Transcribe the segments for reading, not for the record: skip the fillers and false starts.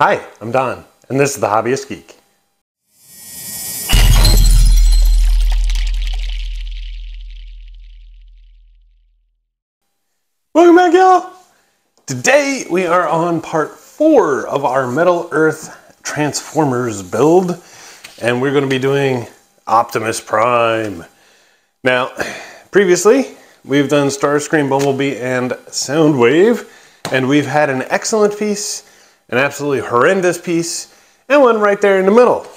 Hi, I'm Don, and this is The Hobbyist Geek. Welcome back, y'all! Today we are on part 4 of our Metal Earth Transformers build, and we're going to be doing Optimus Prime. Now, previously, we've done Starscream, Bumblebee, and Soundwave, and we've had an excellent piece, an absolutely horrendous piece, and one right there in the middle.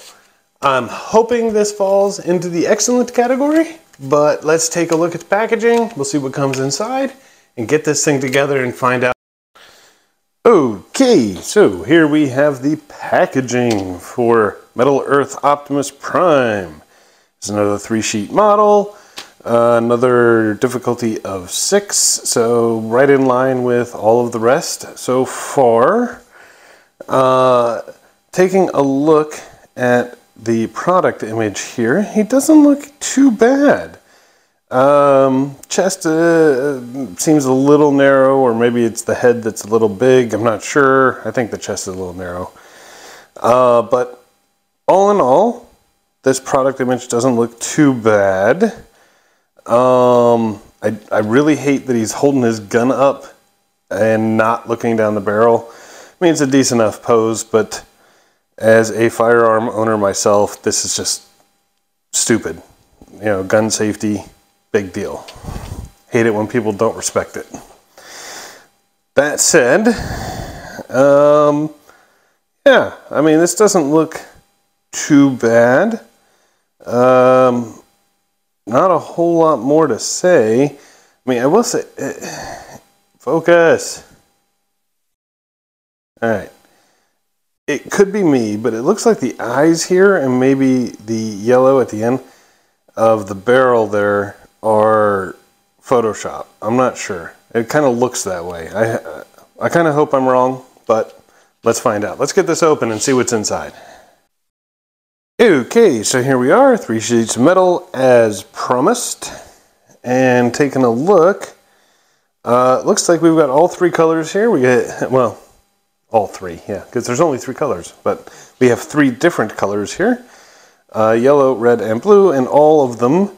I'm hoping this falls into the excellent category, but let's take a look at the packaging. We'll see what comes inside and get this thing together and find out. Okay, so here we have the packaging for Metal Earth Optimus Prime. It's another 3-sheet model, another difficulty of 6, so right in line with all of the rest so far. Taking a look at the product image here, he doesn't look too bad. Chest seems a little narrow, or maybe it's the head that's a little big. I'm not sure. I think the chest is a little narrow. But all in all, this product image doesn't look too bad. I really hate that he's holding his gun up and not looking down the barrel. I mean, it's a decent enough pose, but as a firearm owner myself, this is just stupid. You know, gun safety, big deal. Hate it when people don't respect it. That said, yeah, I mean, this doesn't look too bad. Not a whole lot more to say. I mean, I will say, focus. All right. It could be me, but it looks like the eyes here and maybe the yellow at the end of the barrel there are Photoshop. I'm not sure. It kind of looks that way. I kind of hope I'm wrong, but let's find out. Let's get this open and see what's inside. Okay, so here we are, 3 sheets of metal as promised. And taking a look, looks like we've got all 3 colors here. We get, well, all 3, yeah, because there's only 3 colors, but we have 3 different colors here. Yellow, red, and blue, and all of them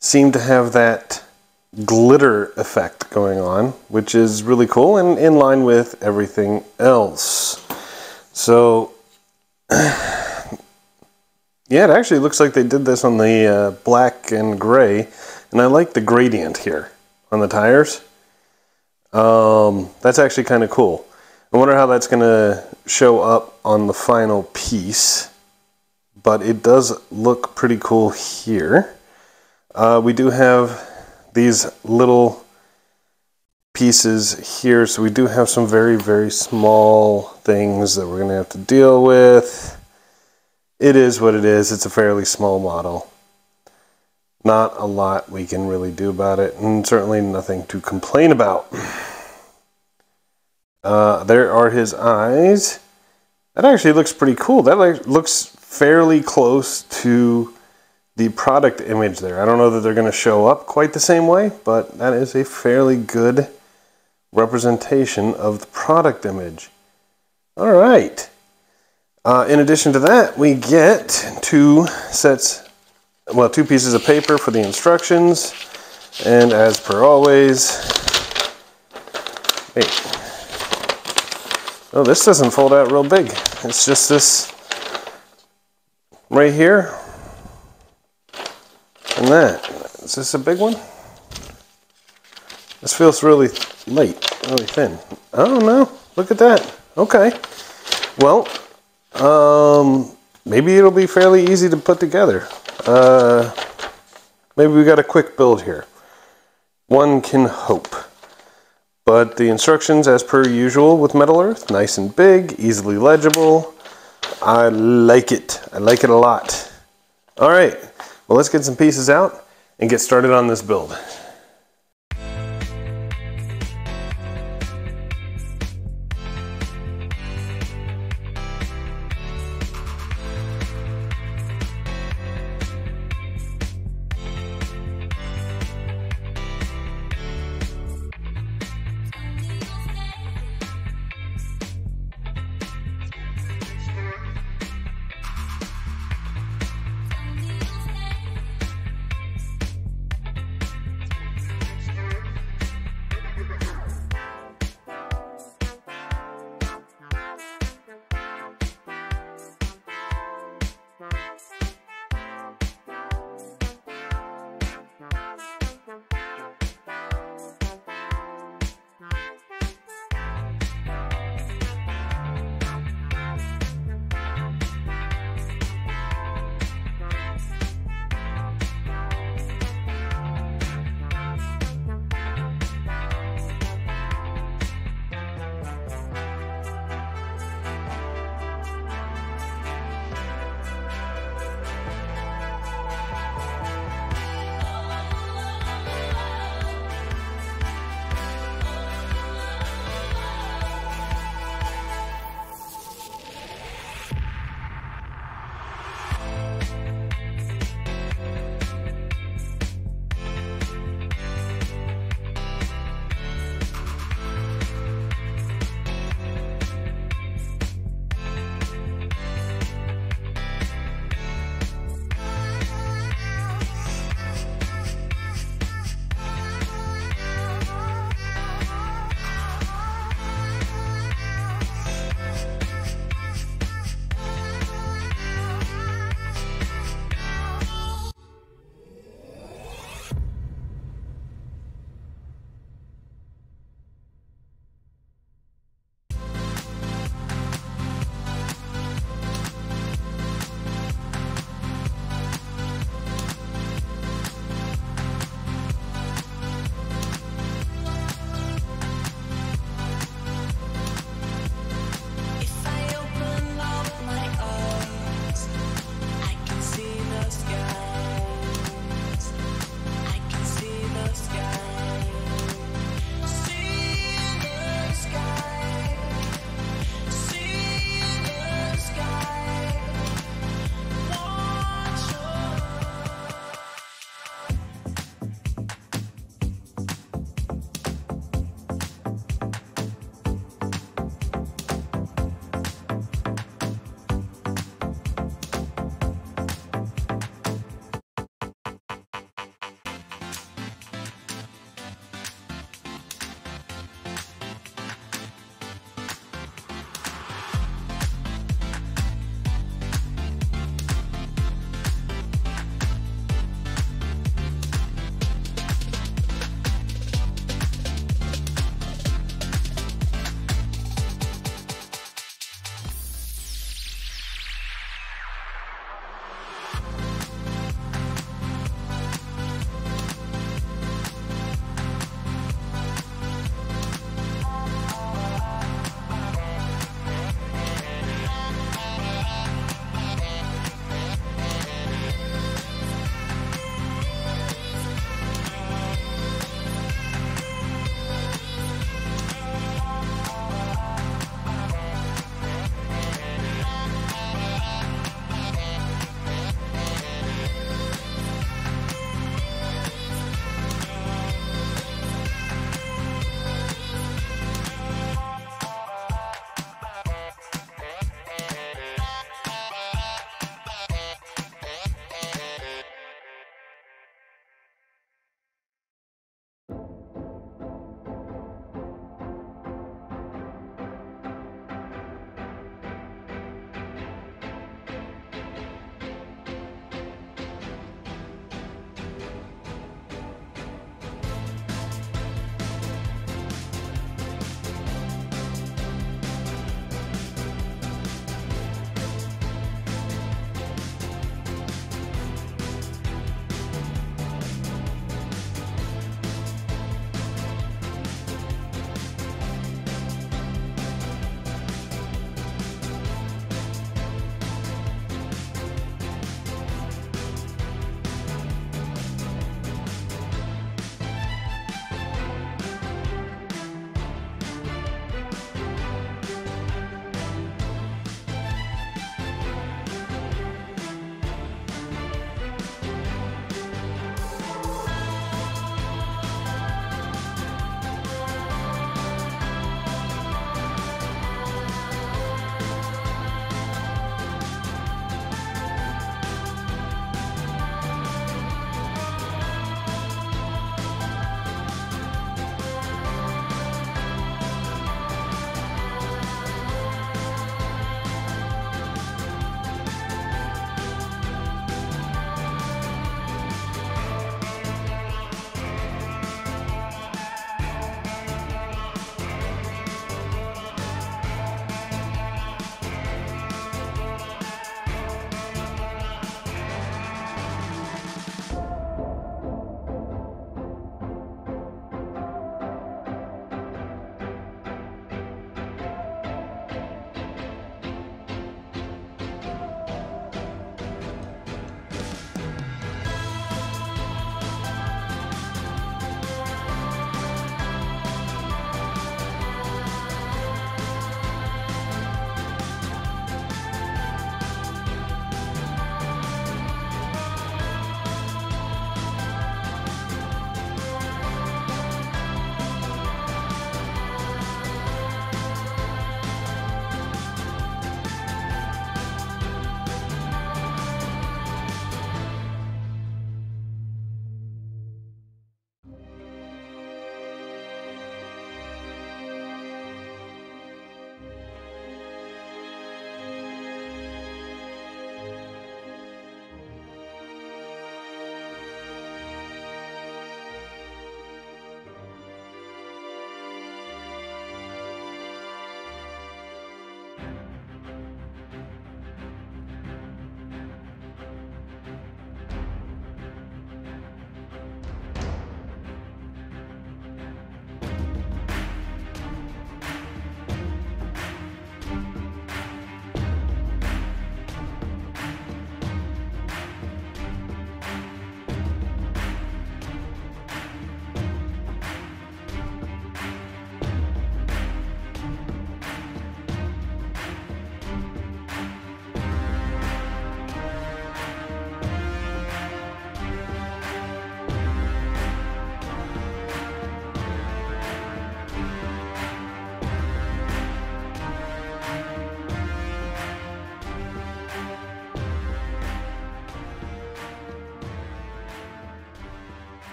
seem to have that glitter effect going on, which is really cool and in line with everything else. So, yeah, it actually looks like they did this on the black and gray, and I like the gradient here on the tires. That's actually kind of cool. I wonder how that's going to show up on the final piece, but it does look pretty cool here. We do have these little pieces here, so we do have some very, very small things that we're going to have to deal with. It is what it is. It's a fairly small model. Not a lot we can really do about it, and certainly nothing to complain about. There are his eyes. That actually looks pretty cool. That looks fairly close to the product image there. I don't know that they're going to show up quite the same way, but that is a fairly good representation of the product image. All right. In addition to that, we get 2 sets, well, 2 pieces of paper for the instructions, and as per always, wait. Oh, this doesn't fold out real big. It's just this right here and that. Is this a big one? This feels really light, really thin. Oh no, look at that. Okay. Well, maybe it'll be fairly easy to put together. Maybe we got a quick build here. One can hope. But the instructions, as per usual with Metal Earth, nice and big, easily legible. I like it. I like it a lot. All right, well, let's get some pieces out and get started on this build.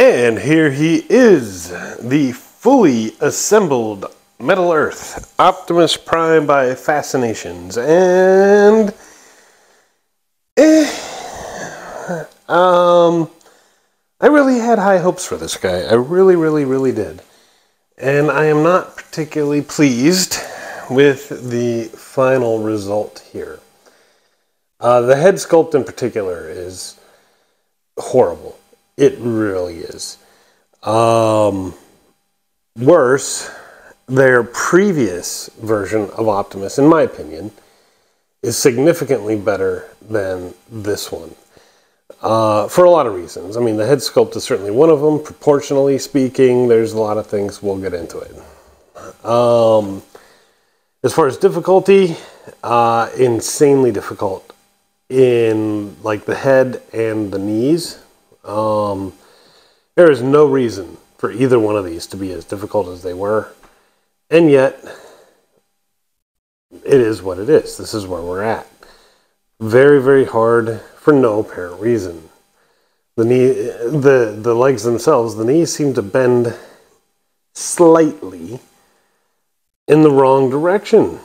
And here he is, the fully assembled Metal Earth, Optimus Prime by Fascinations. And I really had high hopes for this guy. I really did. And I am not particularly pleased with the final result here. The head sculpt in particular is horrible. It really is. Worse, their previous version of Optimus, in my opinion, is significantly better than this one. For a lot of reasons. I mean, the head sculpt is certainly one of them. Proportionally speaking, there's a lot of things. We'll get into it. As far as difficulty, insanely difficult in like the head and the knees. There is no reason for either one of these to be as difficult as they were. And yet, it is what it is. This is where we're at. Very hard for no apparent reason. The legs themselves, the knees seem to bend slightly in the wrong direction.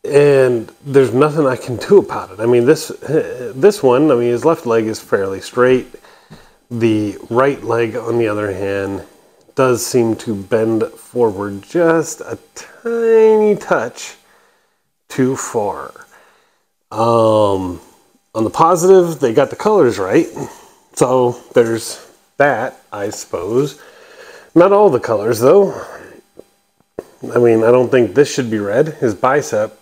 And there's nothing I can do about it. I mean, this one, I mean, his left leg is fairly straight. The right leg, on the other hand, does seem to bend forward just a tiny touch too far. On the positive, they got the colors right. So there's that, I suppose. Not all the colors, though. I mean, I don't think this should be red. His bicep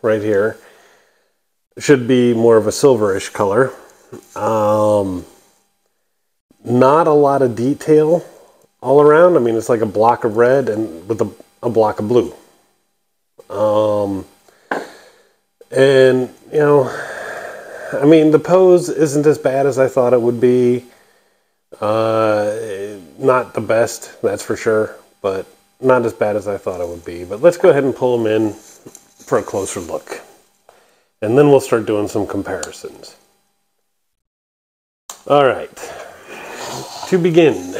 right here should be more of a silverish color. Not a lot of detail all around. I mean, it's like a block of red and with a block of blue. And, you know, I mean, the pose isn't as bad as I thought it would be. Not the best, that's for sure, but not as bad as I thought it would be. But let's go ahead and pull them in for a closer look. And then we'll start doing some comparisons. All right. To begin,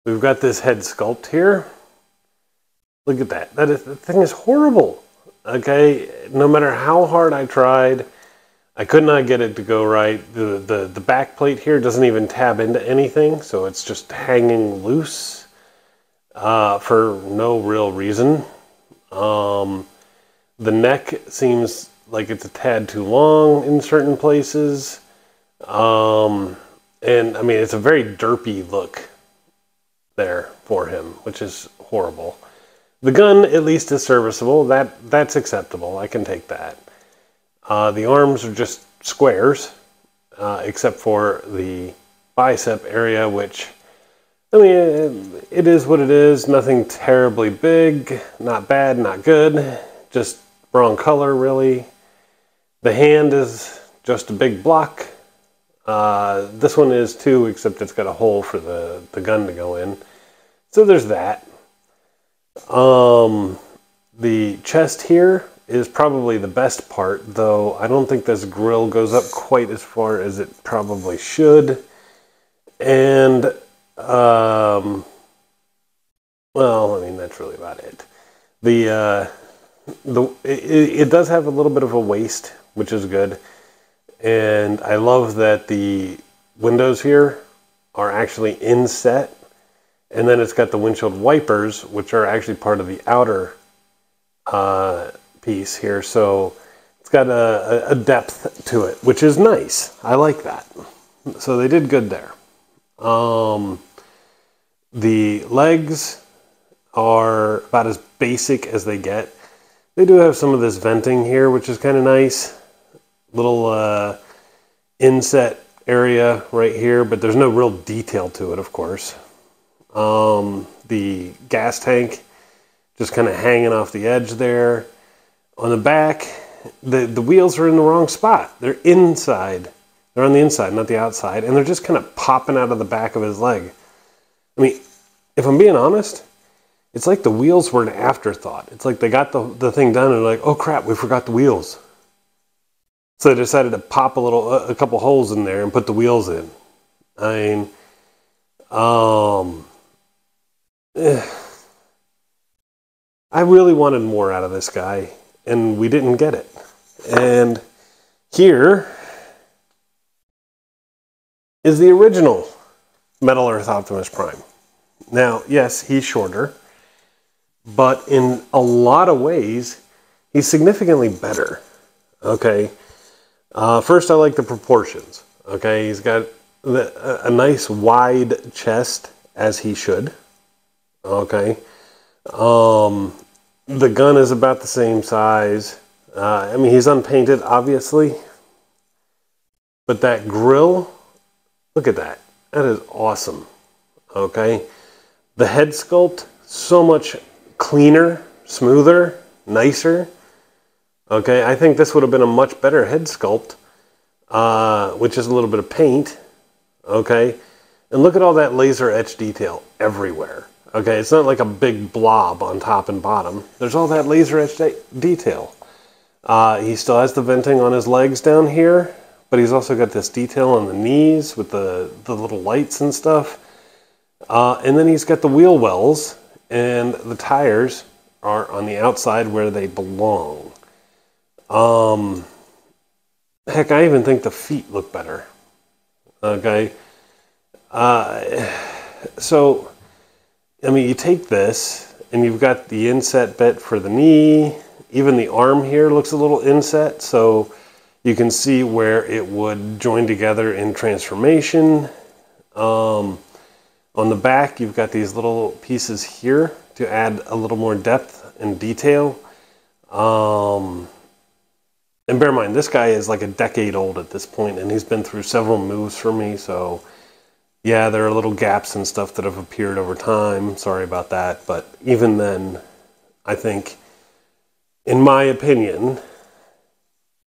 we've got this head sculpt here. Look at that. The thing is horrible. Okay, no matter how hard I tried, I could not get it to go right. The back plate here doesn't even tab into anything, so it's just hanging loose for no real reason. The neck seems like it's a tad too long in certain places. And I mean, it's a very derpy look there for him, which is horrible. The gun, at least, is serviceable. That's acceptable. I can take that. The arms are just squares, except for the bicep area, which, I mean, it is what it is. Nothing terribly big, not bad, not good. Just wrong color, really. The hand is just a big block. This one is too, except it's got a hole for the gun to go in. So there's that. The chest here is probably the best part, though I don't think this grill goes up quite as far as it probably should. And, well, I mean, that's really about it. It does have a little bit of a waist, which is good. And I love that the windows here are actually inset. And then it's got the windshield wipers, which are actually part of the outer piece here. So it's got a depth to it, which is nice. I like that. So they did good there. The legs are about as basic as they get. They do have some of this venting here, which is kind of nice. Little inset area right here, but there's no real detail to it, of course. The gas tank just kind of hanging off the edge there. On the back, the wheels are in the wrong spot. They're inside. They're on the inside, not the outside, and they're just kind of popping out of the back of his leg. I mean, if I'm being honest, it's like the wheels were an afterthought. It's like they got the thing done and they're like, oh crap, we forgot the wheels. So they decided to pop a couple holes in there and put the wheels in. I mean, I really wanted more out of this guy, and we didn't get it. And here is the original Metal Earth Optimus Prime. Now, yes, he's shorter, but in a lot of ways, he's significantly better. Okay. First, I like the proportions. Okay, he's got a nice wide chest, as he should. Okay. The gun is about the same size. I mean, he's unpainted, obviously. But that grill, look at that. That is awesome. Okay. The head sculpt, so much cleaner, smoother, nicer. Okay, I think this would have been a much better head sculpt, with just a little bit of paint. Okay, and look at all that laser etch detail everywhere. Okay, it's not like a big blob on top and bottom. There's all that laser etch detail. He still has the venting on his legs down here, but he's also got this detail on the knees with the little lights and stuff. And then he's got the wheel wells, and the tires are on the outside where they belong. Heck, I even think the feet look better. Okay. So, I mean, you take this, and you've got the inset bit for the knee. Even the arm here looks a little inset, so you can see where it would join together in transformation. On the back, you've got these little pieces here to add a little more depth and detail. And bear in mind, this guy is like a decade old at this point, and he's been through several moves for me, so yeah, there are little gaps and stuff that have appeared over time. Sorry about that, but even then, I think, in my opinion,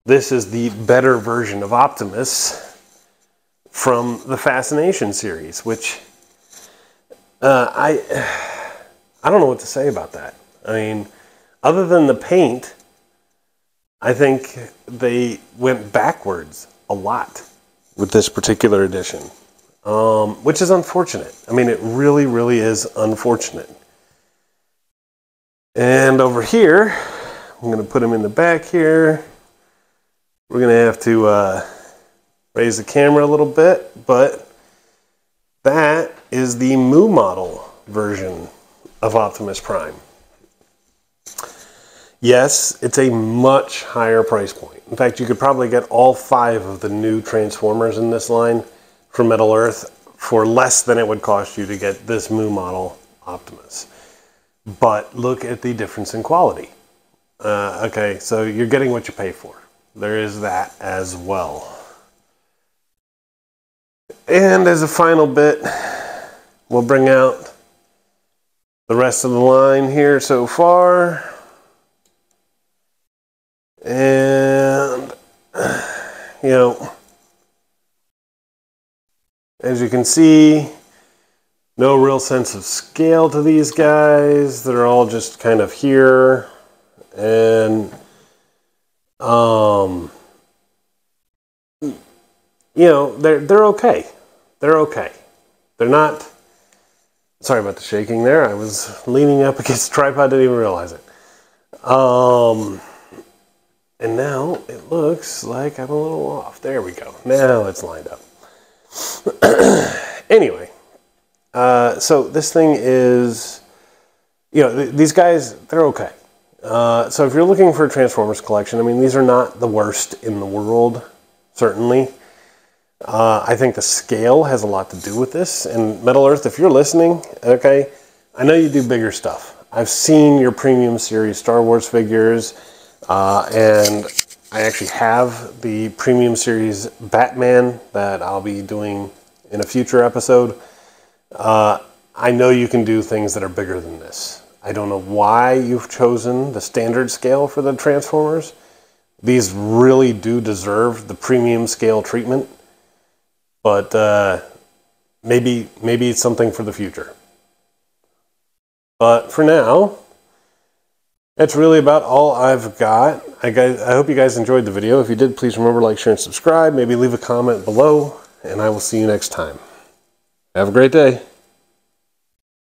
this is the better version of Optimus from the Fascinations series, which I don't know what to say about that. I mean, other than the paint, I think they went backwards a lot with this particular edition, which is unfortunate. I mean, it really, really is unfortunate. And over here, I'm going to put him in the back here. We're going to have to raise the camera a little bit, but that is the Moo model version of Optimus Prime. Yes, it's a much higher price point. In fact, you could probably get all 5 of the new Transformers in this line from Metal Earth for less than it would cost you to get this Moo model Optimus. But look at the difference in quality. Okay, so you're getting what you pay for. There is that as well. And as a final bit, we'll bring out the rest of the line here so far. And, you know, as you can see, no real sense of scale to these guys. They're all just kind of here. And, you know, they're okay. They're okay. They're not... Sorry about the shaking there. I was leaning up against the tripod, didn't even realize it. And now it looks like I'm a little off. There we go. Now it's lined up. Anyway, so this thing is, you know, these guys, they're okay. So if you're looking for a Transformers collection, I mean, these are not the worst in the world, certainly. I think the scale has a lot to do with this. And Metal Earth, if you're listening, okay, I know you do bigger stuff. I've seen your premium series Star Wars figures, and I actually have the premium series Batman that I'll be doing in a future episode. I know you can do things that are bigger than this. I don't know why you've chosen the standard scale for the Transformers. These really do deserve the premium scale treatment. But maybe it's something for the future. But for now, That's really about all I've got. I hope you guys enjoyed the video. If you did, please remember to like, share, and subscribe. Maybe leave a comment below, and I will see you next time. Have a great day.